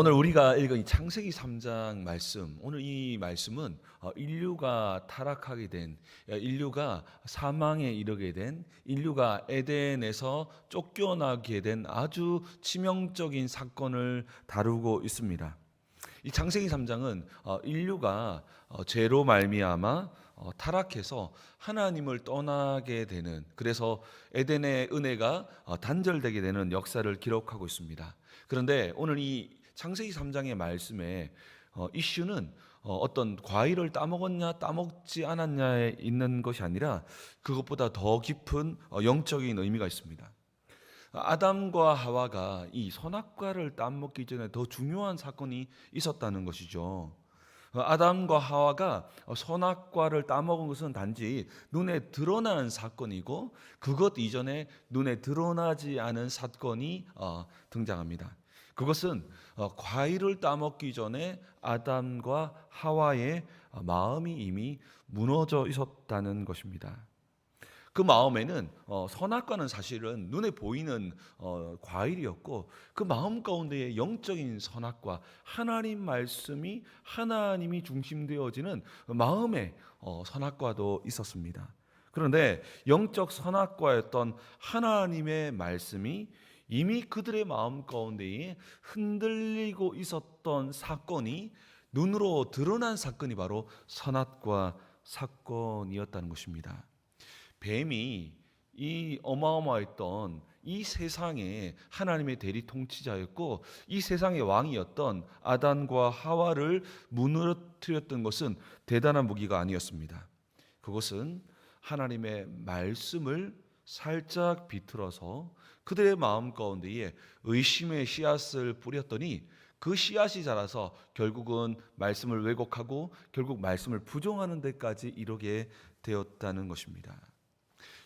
오늘 우리가 읽은 이 창세기 3장 말씀, 오늘 이 말씀은 인류가 타락하게 된, 인류가 사망에 이르게 된, 인류가 에덴에서 쫓겨나게 된 아주 치명적인 사건을 다루고 있습니다. 이 창세기 3장은 인류가 죄로 말미암아 타락해서 하나님을 떠나게 되는, 그래서 에덴의 은혜가 단절되게 되는 역사를 기록하고 있습니다. 그런데 오늘 이 창세기 3장의 말씀에 이슈는 어떤 과일을 따먹었냐 따먹지 않았냐에 있는 것이 아니라 그것보다 더 깊은 영적인 의미가 있습니다. 아담과 하와가 이 선악과를 따먹기 전에 더 중요한 사건이 있었다는 것이죠. 아담과 하와가 선악과를 따먹은 것은 단지 눈에 드러난 사건이고, 그것 이전에 눈에 드러나지 않은 사건이 등장합니다. 그것은 과일을 따먹기 전에 아담과 하와의 마음이 이미 무너져 있었다는 것입니다. 그 마음에는 선악과는 사실은 눈에 보이는 과일이었고, 그 마음 가운데의 영적인 선악과, 하나님 말씀이 하나님이 중심되어지는 마음의 선악과도 있었습니다. 그런데 영적 선악과였던 하나님의 말씀이 이미 그들의 마음 가운데에 흔들리고 있었던 사건이, 눈으로 드러난 사건이 바로 선악과 사건이었다는 것입니다. 뱀이 이 어마어마했던 이 세상의 하나님의 대리 통치자였고, 이 세상의 왕이었던 아담과 하와를 무너뜨렸던 것은 대단한 무기가 아니었습니다. 그것은 하나님의 말씀을 살짝 비틀어서 그들의 마음 가운데에 의심의 씨앗을 뿌렸더니, 그 씨앗이 자라서 결국은 말씀을 왜곡하고 결국 말씀을 부정하는 데까지 이르게 되었다는 것입니다.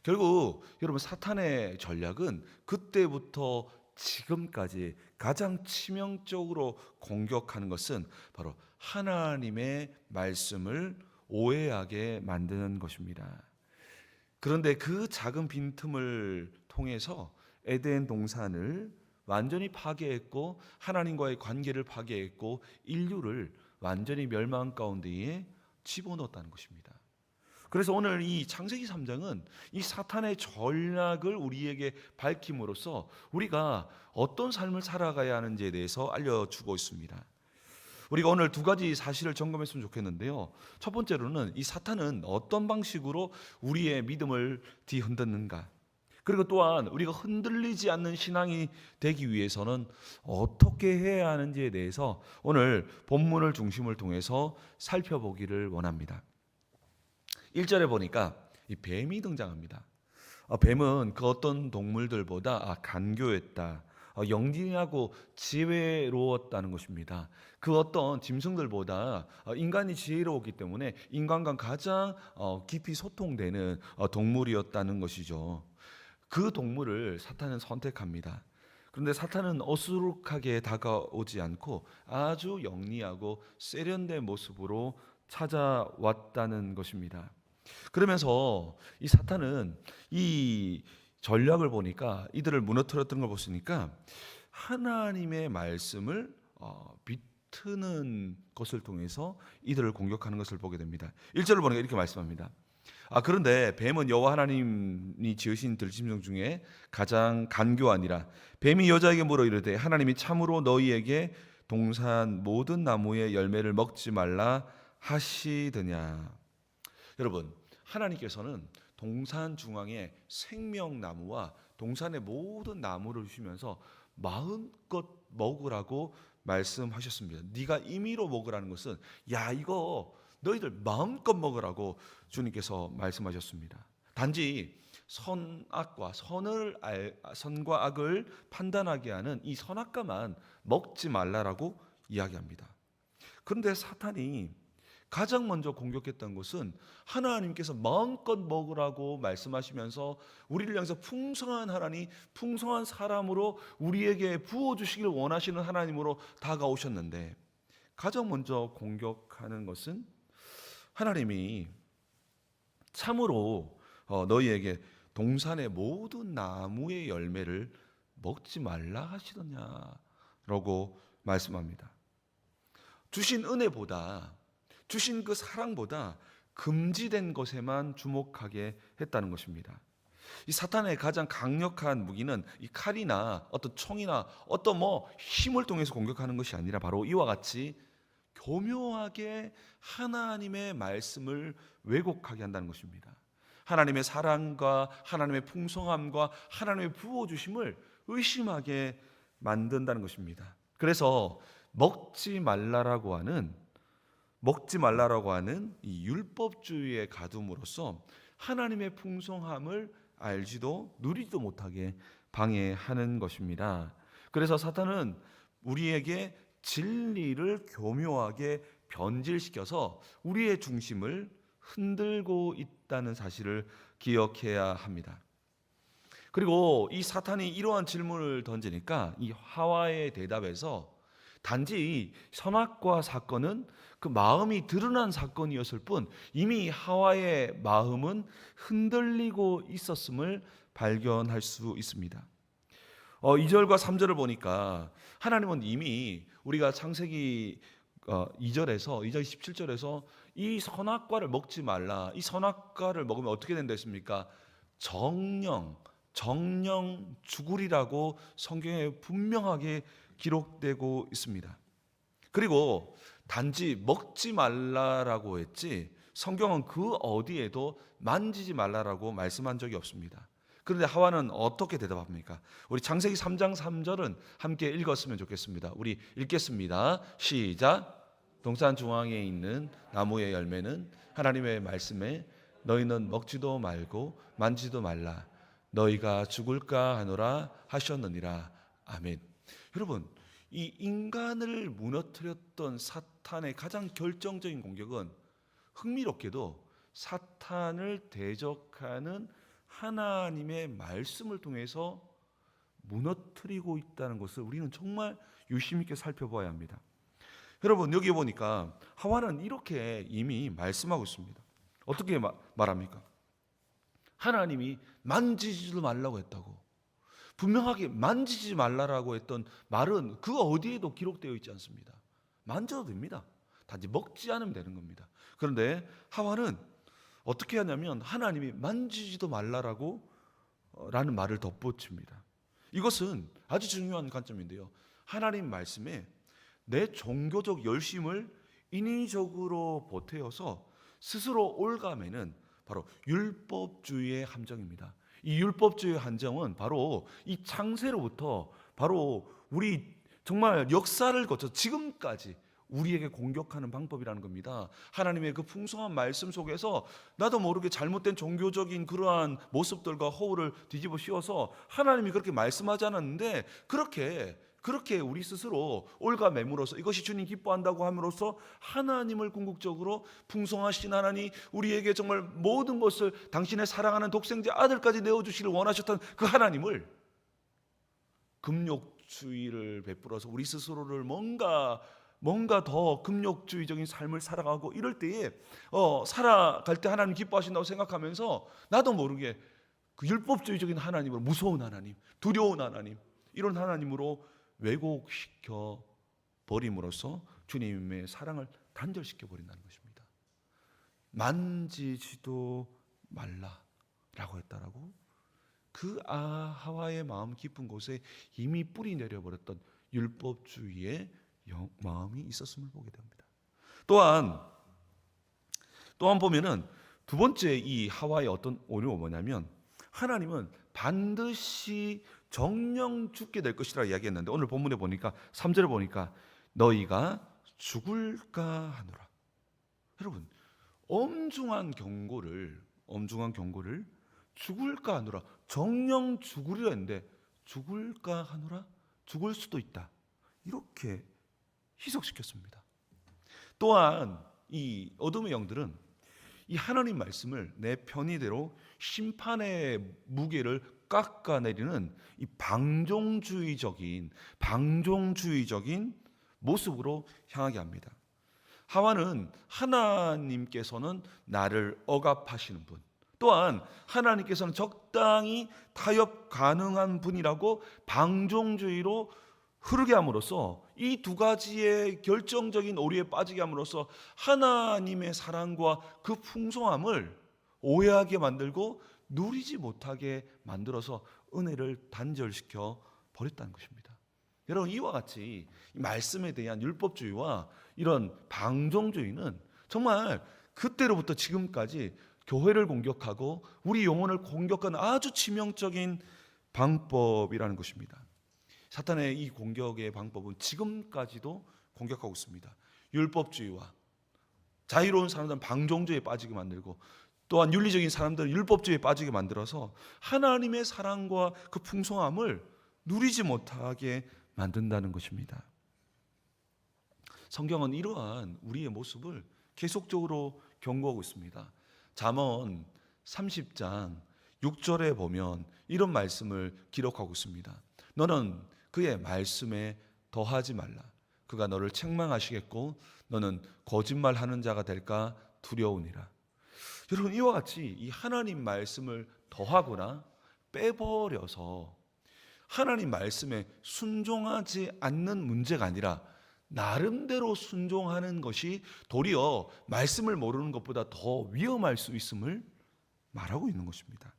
결국 여러분, 사탄의 전략은 그때부터 지금까지 가장 치명적으로 공격하는 것은 바로 하나님의 말씀을 오해하게 만드는 것입니다. 그런데 그 작은 빈틈을 통해서 에덴 동산을 완전히 파괴했고, 하나님과의 관계를 파괴했고, 인류를 완전히 멸망 가운데에 집어넣었다는 것입니다. 그래서 오늘 이 창세기 3장은 이 사탄의 전략을 우리에게 밝힘으로써 우리가 어떤 삶을 살아가야 하는지에 대해서 알려주고 있습니다. 우리가 오늘 두 가지 사실을 점검했으면 좋겠는데요. 첫 번째로는 이 사탄은 어떤 방식으로 우리의 믿음을 뒤흔드는가, 그리고 또한 우리가 흔들리지 않는 신앙이 되기 위해서는 어떻게 해야 하는지에 대해서 오늘 본문을 중심을 통해서 살펴보기를 원합니다. 1절에 보니까 이 뱀이 등장합니다. 뱀은 그 어떤 동물들보다 간교했다, 영리하고 지혜로웠다는 것입니다. 그 어떤 짐승들보다 인간이 지혜로웠기 때문에 인간과 가장 깊이 소통되는 동물이었다는 것이죠. 그 동물을 사탄은 선택합니다. 그런데 사탄은 어수룩하게 다가오지 않고 아주 영리하고 세련된 모습으로 찾아왔다는 것입니다. 그러면서 이 사탄은 이 전략을 보니까, 이들을 무너뜨렸던 걸 보시니까 하나님의 말씀을 비트는 것을 통해서 이들을 공격하는 것을 보게 됩니다. 1절을 보니까 이렇게 말씀합니다. 그런데 뱀은 여호와 하나님이 지으신 들짐승 중에 가장 간교하니라. 뱀이 여자에게 물어 이르되 하나님이 참으로 너희에게 동산 모든 나무의 열매를 먹지 말라 하시더냐. 여러분, 하나님께서는 동산 중앙에 생명나무와 동산의 모든 나무를 주시면서 마음껏 먹으라고 말씀하셨습니다. 네가 임의로 먹으라는 것은, 야, 이거 너희들 마음껏 먹으라고 주님께서 말씀하셨습니다. 단지 선과 악을 판단하게 하는 이 선악과만 먹지 말라라고 이야기합니다. 그런데 사탄이 가장 먼저 공격했던 것은 하나님께서 마음껏 먹으라고 말씀하시면서 우리를 향해서 풍성한 하나님, 풍성한 사람으로 우리에게 부어주시길 원하시는 하나님으로 다가오셨는데, 가장 먼저 공격하는 것은 하나님이 참으로 너희에게 동산의 모든 나무의 열매를 먹지 말라 하시더냐라고 말씀합니다. 주신 은혜보다, 주신 그 사랑보다 금지된 것에만 주목하게 했다는 것입니다. 이 사탄의 가장 강력한 무기는 이 칼이나 어떤 총이나 어떤 힘을 통해서 공격하는 것이 아니라 바로 이와 같이 교묘하게 하나님의 말씀을 왜곡하게 한다는 것입니다. 하나님의 사랑과 하나님의 풍성함과 하나님의 부어주심을 의심하게 만든다는 것입니다. 그래서 먹지 말라라고 하는 이 율법주의에 가둠으로써 하나님의 풍성함을 알지도 누리지도 못하게 방해하는 것입니다. 그래서 사탄은 우리에게 진리를 교묘하게 변질시켜서 우리의 중심을 흔들고 있다는 사실을 기억해야 합니다. 그리고 이 사탄이 이러한 질문을 던지니까 이 하와의 대답에서 단지 선악과 사건은 그 마음이 드러난 사건이었을 뿐 이미 하와의 마음은 흔들리고 있었음을 발견할 수 있습니다. 2절과 3절을 보니까 하나님은 이미 우리가 창세기 2절에서 2절 17절에서 이 선악과를 먹지 말라, 이 선악과를 먹으면 어떻게 된다 했습니까? 정령 죽으리라고 성경에 분명하게 기록되고 있습니다. 그리고 단지 먹지 말라라고 했지 성경은 그 어디에도 만지지 말라라고 말씀한 적이 없습니다. 그런데 하와는 어떻게 대답합니까? 우리 창세기 3장 3절은 함께 읽었으면 좋겠습니다. 우리 읽겠습니다. 시작. 동산 중앙에 있는 나무의 열매는 하나님의 말씀에 너희는 먹지도 말고 만지도 말라, 너희가 죽을까 하노라 하셨느니라. 아멘. 여러분, 이 인간을 무너뜨렸던 사탄의 가장 결정적인 공격은 흥미롭게도 사탄을 대적하는 하나님의 말씀을 통해서 무너뜨리고 있다는 것을 우리는 정말 유심 있게 살펴봐야 합니다. 여러분, 여기 보니까 하와는 이렇게 이미 말씀하고 있습니다. 어떻게 말합니까? 하나님이 만지지도 말라고 했다고. 분명하게 만지지 말라라고 했던 말은 그 어디에도 기록되어 있지 않습니다. 만져도 됩니다. 단지 먹지 않으면 되는 겁니다. 그런데 하와는 어떻게 하냐면 하나님이 만지지도 말라라고 라는 말을 덧붙입니다. 이것은 아주 중요한 관점인데요. 하나님 말씀에 내 종교적 열심을 인위적으로 보태어서 스스로 올가매는 바로 율법주의의 함정입니다. 이 율법주의의 함정은 바로 이 창세로부터 바로 우리 정말 역사를 거쳐 지금까지 우리에게 공격하는 방법이라는 겁니다. 하나님의 그 풍성한 말씀 속에서 나도 모르게 잘못된 종교적인 그러한 모습들과 허울을 뒤집어 씌워서 하나님이 그렇게 말씀하지 않았는데 그렇게 우리 스스로 올가매므로써 이것이 주님 기뻐한다고 함으로써 하나님을 궁극적으로 풍성하신 하나님, 우리에게 정말 모든 것을 당신의 사랑하는 독생자 아들까지 내어주시기를 원하셨던 그 하나님을 금욕주의를 베풀어서 우리 스스로를 뭔가 더 금욕주의적인 삶을 살아가고 이럴 때에 살아갈 때 하나님 기뻐하신다고 생각하면서 나도 모르게 그 율법주의적인 하나님을 무서운 하나님, 두려운 하나님, 이런 하나님으로 왜곡시켜 버림으로써 주님의 사랑을 단절시켜 버린다는 것입니다. 만지지도 말라라고 했다라고 그 하와의 마음 깊은 곳에 이미 뿌리 내려버렸던 율법주의의 마음이 있었음을 보게 됩니다. 또한 보면은 두 번째 이 하와의 어떤 오류가 뭐냐면 하나님은 반드시 정령 죽게 될 것이라 이야기했는데 오늘 본문에 보니까 3절에 보니까 너희가 죽을까 하노라. 여러분, 엄중한 경고를 죽을까 하노라, 정령 죽으리라 했는데 죽을까 하노라, 죽을 수도 있다, 이렇게 희석시켰습니다. 또한 이 어둠의 영들은 이 하나님 말씀을 내 편의대로 심판의 무게를 깎아내리는 이 방종주의적인 모습으로 향하게 합니다. 하와는 하나님께서는 나를 억압하시는 분, 또한 하나님께서는 적당히 타협 가능한 분이라고 방종주의로 흐르게 함으로써 이 두 가지의 결정적인 오류에 빠지게 함으로써 하나님의 사랑과 그 풍성함을 오해하게 만들고 누리지 못하게 만들어서 은혜를 단절시켜 버렸다는 것입니다. 여러분, 이와 같이 말씀에 대한 율법주의와 이런 방종주의는 정말 그때로부터 지금까지 교회를 공격하고 우리 영혼을 공격하는 아주 치명적인 방법이라는 것입니다. 사탄의 이 공격의 방법은 지금까지도 공격하고 있습니다. 율법주의와 자유로운 사람들은 방종주의에 빠지게 만들고, 또한 윤리적인 사람들은 율법주의에 빠지게 만들어서 하나님의 사랑과 그 풍성함을 누리지 못하게 만든다는 것입니다. 성경은 이러한 우리의 모습을 계속적으로 경고하고 있습니다. 잠언 30장 6절에 보면 이런 말씀을 기록하고 있습니다. 너는 그의 말씀에 더하지 말라. 그가 너를 책망하시겠고 너는 거짓말하는 자가 될까 두려우니라. 여러분, 이와 같이 이 하나님 말씀을 더하거나 빼버려서 하나님 말씀에 순종하지 않는 문제가 아니라 나름대로 순종하는 것이 도리어 말씀을 모르는 것보다 더 위험할 수 있음을 말하고 있는 것입니다.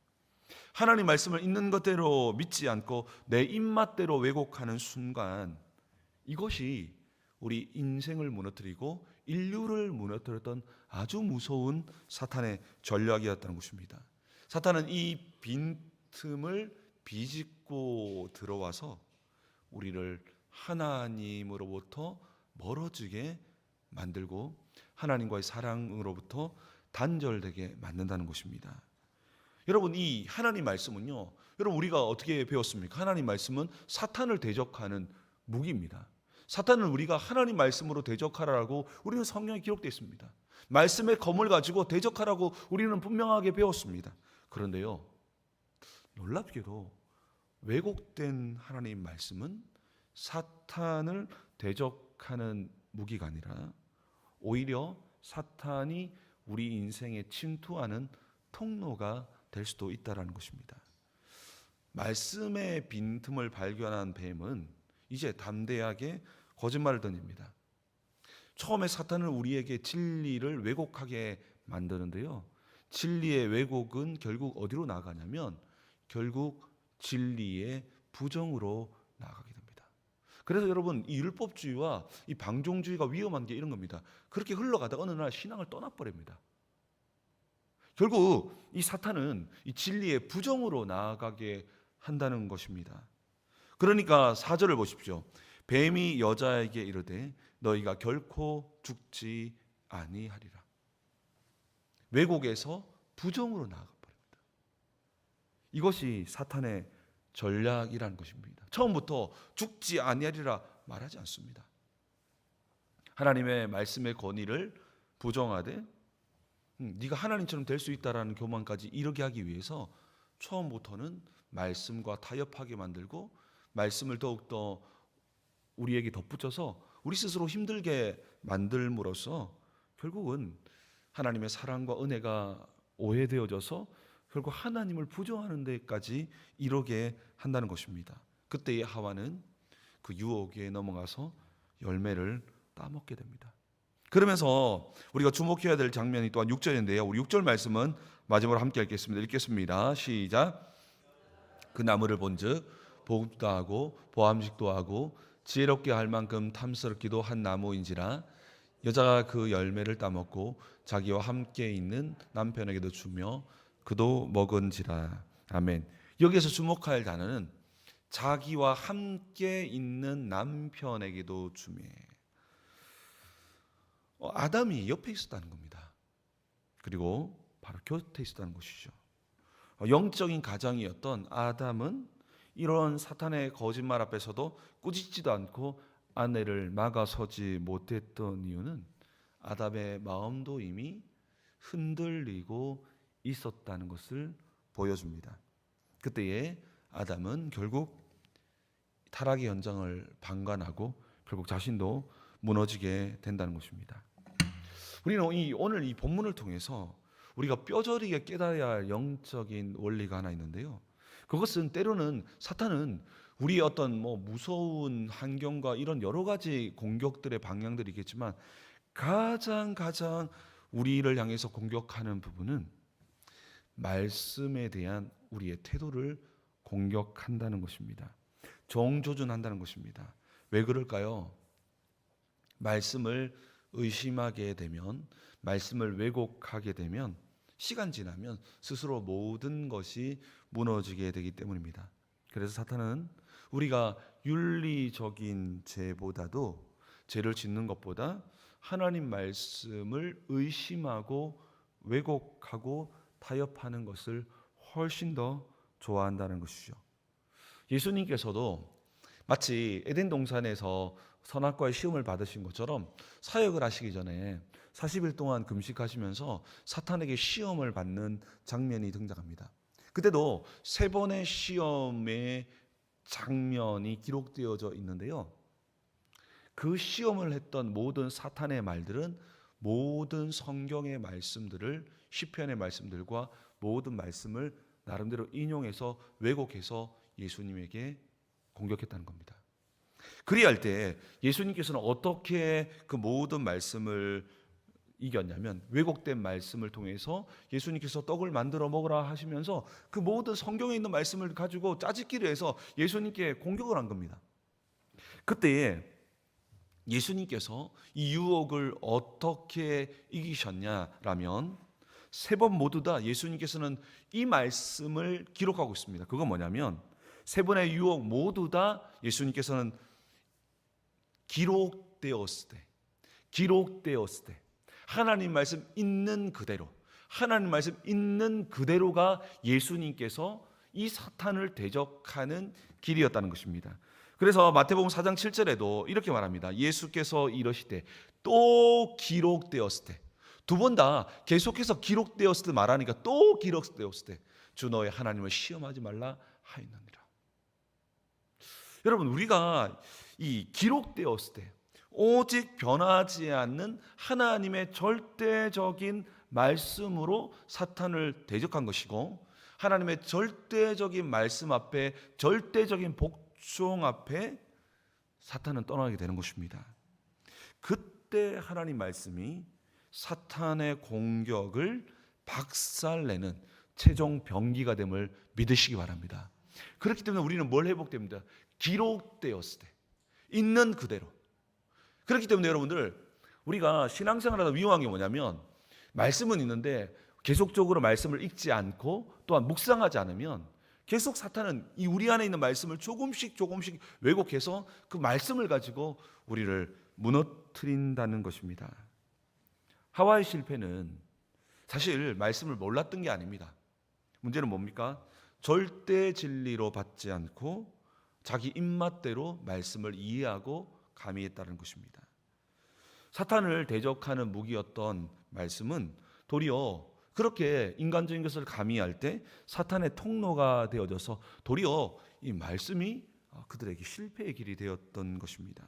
하나님 말씀을 있는 것대로 믿지 않고 내 입맛대로 왜곡하는 순간, 이것이 우리 인생을 무너뜨리고 인류를 무너뜨렸던 아주 무서운 사탄의 전략이었다는 것입니다. 사탄은 이 빈틈을 비집고 들어와서 우리를 하나님으로부터 멀어지게 만들고 하나님과의 사랑으로부터 단절되게 만든다는 것입니다. 여러분, 이 하나님 말씀은요, 여러분 우리가 어떻게 배웠습니까? 하나님 말씀은 사탄을 대적하는 무기입니다. 사탄을 우리가 하나님 말씀으로 대적하라고 우리는 성경에 기록되어 있습니다. 말씀의 검을 가지고 대적하라고 우리는 분명하게 배웠습니다. 그런데요, 놀랍게도 왜곡된 하나님 말씀은 사탄을 대적하는 무기가 아니라 오히려 사탄이 우리 인생에 침투하는 통로가 될 수도 있다는 것입니다. 말씀의 빈틈을 발견한 뱀은 이제 담대하게 거짓말을 던집니다. 처음에 사탄은 우리에게 진리를 왜곡하게 만드는데요, 진리의 왜곡은 결국 어디로 나가냐면 결국 진리의 부정으로 나가게 됩니다. 그래서 여러분, 이 율법주의와 이 방종주의가 위험한 게 이런 겁니다. 그렇게 흘러가다가 어느 날 신앙을 떠나버립니다. 결국 이 사탄은 이 진리의 부정으로 나아가게 한다는 것입니다. 그러니까 4절을 보십시오. 뱀이 여자에게 이르되 너희가 결코 죽지 아니하리라. 왜곡에서 부정으로 나아가 버립니다. 이것이 사탄의 전략이라는 것입니다. 처음부터 죽지 아니하리라 말하지 않습니다. 하나님의 말씀의 권위를 부정하되 네가 하나님처럼 될 수 있다라는 교만까지 이르게 하기 위해서 처음부터는 말씀과 타협하게 만들고 말씀을 더욱더 우리에게 덧붙여서 우리 스스로 힘들게 만들므로써 결국은 하나님의 사랑과 은혜가 오해되어져서 결국 하나님을 부정하는 데까지 이르게 한다는 것입니다. 그때의 하와는 그 유혹에 넘어가서 열매를 따먹게 됩니다. 그러면서 우리가 주목해야 될 장면이 또한 6절인데요. 우리 6절 말씀은 마지막으로 함께 읽겠습니다. 시작. 그 나무를 본즉 보급도 하고 보암식도 하고 지혜롭게 할 만큼 탐스럽기도 한 나무인지라 여자가 그 열매를 따먹고 자기와 함께 있는 남편에게도 주며 그도 먹은지라. 아멘. 여기에서 주목할 단어는 자기와 함께 있는 남편에게도 주매. 아담이 옆에 있었다는 겁니다. 그리고 바로 곁에 있었다는 것이죠. 영적인 가장이었던 아담은 이런 사탄의 거짓말 앞에서도 꾸짖지도 않고 아내를 막아서지 못했던 이유는 아담의 마음도 이미 흔들리고 있었다는 것을 보여줍니다. 그때에 아담은 결국 타락의 현장을 방관하고 결국 자신도 무너지게 된다는 것입니다. 우리는 오늘 이 본문을 통해서 우리가 뼈저리게 깨달아야 할 영적인 원리가 하나 있는데요, 그것은 때로는 사탄은 우리의 어떤 무서운 환경과 이런 여러 가지 공격들의 방향들이 있겠지만 가장 우리를 향해서 공격하는 부분은 말씀에 대한 우리의 태도를 공격한다는 것입니다. 정조준한다는 것입니다. 왜 그럴까요? 말씀을 의심하게 되면, 말씀을 왜곡하게 되면 시간 지나면 스스로 모든 것이 무너지게 되기 때문입니다. 그래서 사탄은 우리가 윤리적인 죄보다도, 죄를 짓는 것보다 하나님 말씀을 의심하고 왜곡하고 타협하는 것을 훨씬 더 좋아한다는 것이죠. 예수님께서도 마치 에덴 동산에서 선악과의 시험을 받으신 것처럼 사역을 하시기 전에 40일 동안 금식하시면서 사탄에게 시험을 받는 장면이 등장합니다. 그때도 3번의 시험의 장면이 기록되어져 있는데요. 그 시험을 했던 모든 사탄의 말들은 모든 성경의 말씀들을, 시편의 말씀들과 모든 말씀을 나름대로 인용해서 왜곡해서 예수님에게 공격했다는 겁니다. 그리할 때 예수님께서는 어떻게 그 모든 말씀을 이겼냐면, 왜곡된 말씀을 통해서 예수님께서 떡을 만들어 먹으라 하시면서 그 모든 성경에 있는 말씀을 가지고 짜집기를 해서 예수님께 공격을 한 겁니다. 그때에 예수님께서 이 유혹을 어떻게 이기셨냐라면 3번 모두 다 예수님께서는 이 말씀을 기록하고 있습니다. 그건 뭐냐면 3번의 유혹 모두 다 예수님께서는 기록되었을 때 하나님 말씀 있는 그대로, 하나님 말씀 있는 그대로가 예수님께서 이 사탄을 대적하는 길이었다는 것입니다. 그래서 마태복음 4장 7절에도 이렇게 말합니다. 예수께서 이러시되 또 기록되었을 때, 2번 다 계속해서 기록되었을 때 말하니까 또 기록되었을 때 주 너의 하나님을 시험하지 말라 하였느니라. 여러분, 우리가 이 기록되었을 때 오직 변하지 않는 하나님의 절대적인 말씀으로 사탄을 대적한 것이고, 하나님의 절대적인 말씀 앞에, 절대적인 복종 앞에 사탄은 떠나게 되는 것입니다. 그때 하나님 말씀이 사탄의 공격을 박살내는 최종 병기가 됨을 믿으시기 바랍니다. 그렇기 때문에 우리는 뭘 회복됩니다? 기록되었을 때, 있는 그대로. 그렇기 때문에 여러분들, 우리가 신앙생활하다 위험한 게 뭐냐면, 말씀은 있는데 계속적으로 말씀을 읽지 않고 또한 묵상하지 않으면 계속 사탄은 이 우리 안에 있는 말씀을 조금씩 왜곡해서 그 말씀을 가지고 우리를 무너뜨린다는 것입니다. 하와의 실패는 사실 말씀을 몰랐던 게 아닙니다. 문제는 뭡니까? 절대 진리로 받지 않고 자기 입맛대로 말씀을 이해하고 감이했다는 것입니다. 사탄을 대적하는 무기였던 말씀은 도리어 그렇게 인간적인 것을 가미할 때 사탄의 통로가 되어져서 도리어 이 말씀이 그들에게 실패의 길이 되었던 것입니다.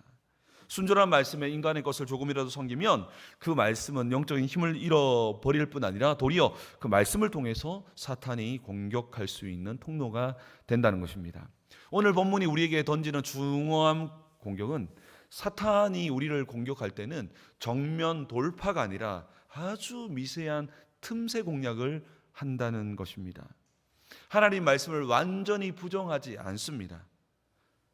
순전한 말씀에 인간의 것을 조금이라도 섬기면 그 말씀은 영적인 힘을 잃어버릴 뿐 아니라 도리어 그 말씀을 통해서 사탄이 공격할 수 있는 통로가 된다는 것입니다. 오늘 본문이 우리에게 던지는 중요한 공격은, 사탄이 우리를 공격할 때는 정면 돌파가 아니라 아주 미세한 틈새 공략을 한다는 것입니다. 하나님 말씀을 완전히 부정하지 않습니다.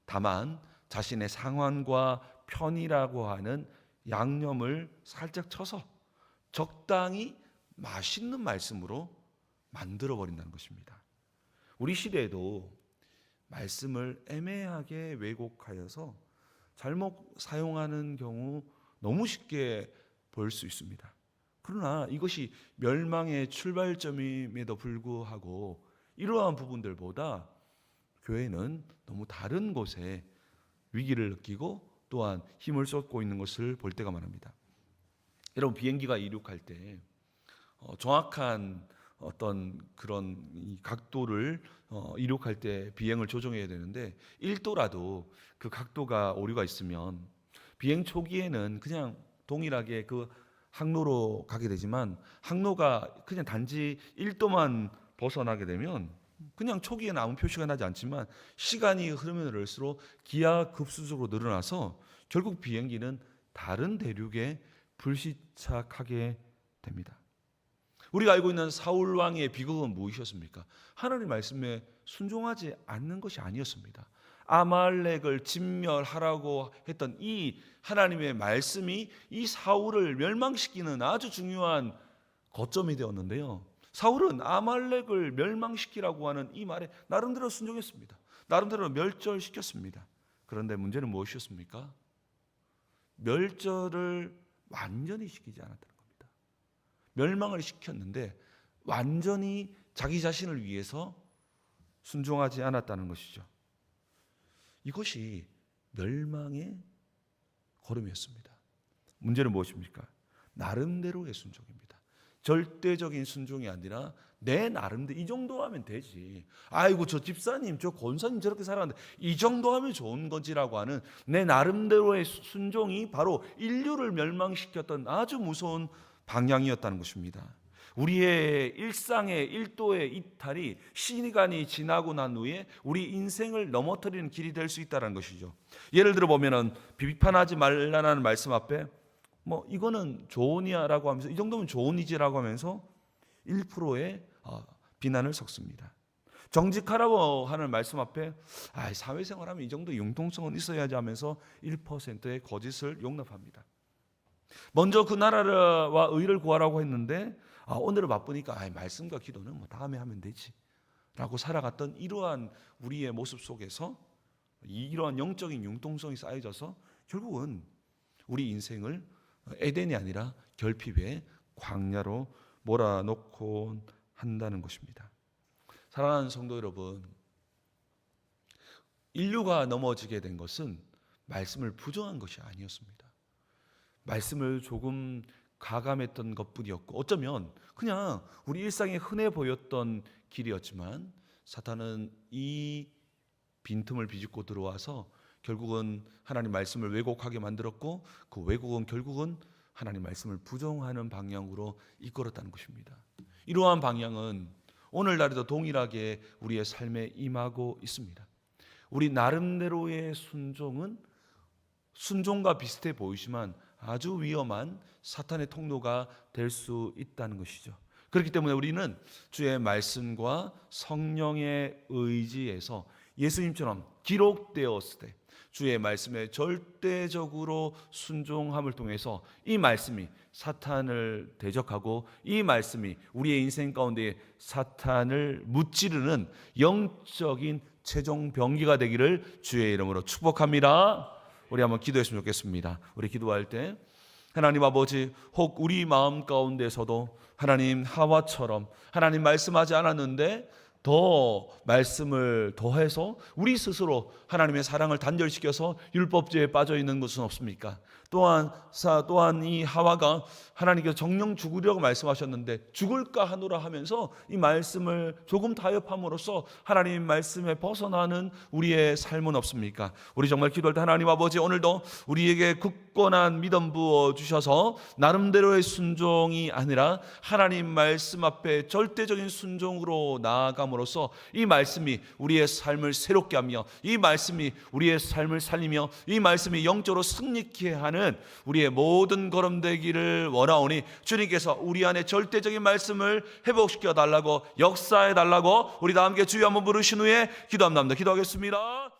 다만 자신의 상황과 편이라고 하는 양념을 살짝 쳐서 적당히 맛있는 말씀으로 만들어버린다는 것입니다. 우리 시대에도 말씀을 애매하게 왜곡하여서 잘못 사용하는 경우 너무 쉽게 볼 수 있습니다. 그러나 이것이 멸망의 출발점임에도 불구하고 이러한 부분들보다 교회는 너무 다른 곳에 위기를 느끼고 또한 힘을 쏟고 있는 것을 볼 때가 많습니다. 여러분, 비행기가 이륙할 때 정확한 어떤 그런 각도를 이륙할 때 비행을 조정해야 되는데 1도라도 그 각도가 오류가 있으면 비행 초기에는 그냥 동일하게 그 항로로 가게 되지만 항로가 그냥 단지 1도만 벗어나게 되면 그냥 초기에는 아무 표시가 나지 않지만 시간이 흐르면 흐를수록 기하급수적으로 늘어나서 결국 비행기는 다른 대륙에 불시착하게 됩니다. 우리가 알고 있는 사울 왕의 비극은 무엇이었습니까? 하나님 말씀에 순종하지 않는 것이 아니었습니다. 아말렉을 진멸하라고 했던 이 하나님의 말씀이 이 사울을 멸망시키는 아주 중요한 거점이 되었는데요. 사울은 아말렉을 멸망시키라고 하는 이 말에 나름대로 순종했습니다. 나름대로 멸절시켰습니다. 그런데 문제는 무엇이었습니까? 멸절을 완전히 시키지 않았다는 겁니다. 멸망을 시켰는데 완전히 자기 자신을 위해서 순종하지 않았다는 것이죠. 이것이 멸망의 걸음이었습니다. 문제는 무엇입니까? 나름대로의 순종입니다. 절대적인 순종이 아니라 내 나름대로 이 정도 하면 되지. 아이고 저 집사님 저 권사님 저렇게 살았는데 이 정도 하면 좋은 거지라고 하는 내 나름대로의 순종이 바로 인류를 멸망시켰던 아주 무서운 방향이었다는 것입니다. 우리의 일상의 일도의 이탈이 시간이 지나고 난 후에 우리 인생을 넘어뜨리는 길이 될 수 있다는 것이죠. 예를 들어 보면은 비판하지 말라는 말씀 앞에 이거는 조언이야라고 하면서 이 정도면 조언이지라고 하면서 1%의 비난을 섞습니다. 정직하라고 하는 말씀 앞에 사회생활하면 이 정도 융통성은 있어야지 하면서 1%의 거짓을 용납합니다. 먼저 그 나라와 의를 구하라고 했는데 오늘은 바쁘니까 말씀과 기도는 다음에 하면 되지 라고 살아갔던 이러한 우리의 모습 속에서 이러한 영적인 융통성이 쌓여져서 결국은 우리 인생을 에덴이 아니라 결핍의 광야로 몰아넣고 한다는 것입니다. 사랑하는 성도 여러분, 인류가 넘어지게 된 것은 말씀을 부정한 것이 아니었습니다. 말씀을 조금 가감했던 것뿐이었고 어쩌면 그냥 우리 일상에 흔해 보였던 길이었지만 사탄은 이 빈틈을 비집고 들어와서 결국은 하나님 말씀을 왜곡하게 만들었고 그 왜곡은 결국은 하나님 말씀을 부정하는 방향으로 이끌었다는 것입니다. 이러한 방향은 오늘날에도 동일하게 우리의 삶에 임하고 있습니다. 우리 나름대로의 순종은 순종과 비슷해 보이지만 아주 위험한 사탄의 통로가 될 수 있다는 것이죠. 그렇기 때문에 우리는 주의 말씀과 성령의 의지에서 예수님처럼 기록되었을 때 주의 말씀에 절대적으로 순종함을 통해서 이 말씀이 사탄을 대적하고 이 말씀이 우리의 인생 가운데 사탄을 무찌르는 영적인 최종 병기가 되기를 주의 이름으로 축복합니다. 우리 한번 기도했으면 좋겠습니다. 우리 기도할 때 하나님 아버지, 혹 우리 마음 가운데서도 하나님 하와처럼 하나님 말씀하지 않았는데 더 말씀을 더해서 우리 스스로 하나님의 사랑을 단절시켜서 율법죄에 빠져 있는 것은 없습니까? 또한 이 하와가 하나님께서 정령 죽으려고 말씀하셨는데 죽을까 하노라 하면서 이 말씀을 조금 타협함으로써 하나님 말씀에 벗어나는 우리의 삶은 없습니까? 우리 정말 기도할 때 하나님 아버지, 오늘도 우리에게 굳건한 믿음 부어주셔서 나름대로의 순종이 아니라 하나님 말씀 앞에 절대적인 순종으로 나아감으로써 이 말씀이 우리의 삶을 새롭게 하며 이 말씀이 우리의 삶을 살리며 이 말씀이 영적으로 승리케 하는 우리의 모든 걸음 되기를 원하오니 주님께서 우리 안에 절대적인 말씀을 회복시켜 달라고, 역사해 달라고 우리 다 함께 주여 한번 부르신 후에 기도합니다. 기도하겠습니다.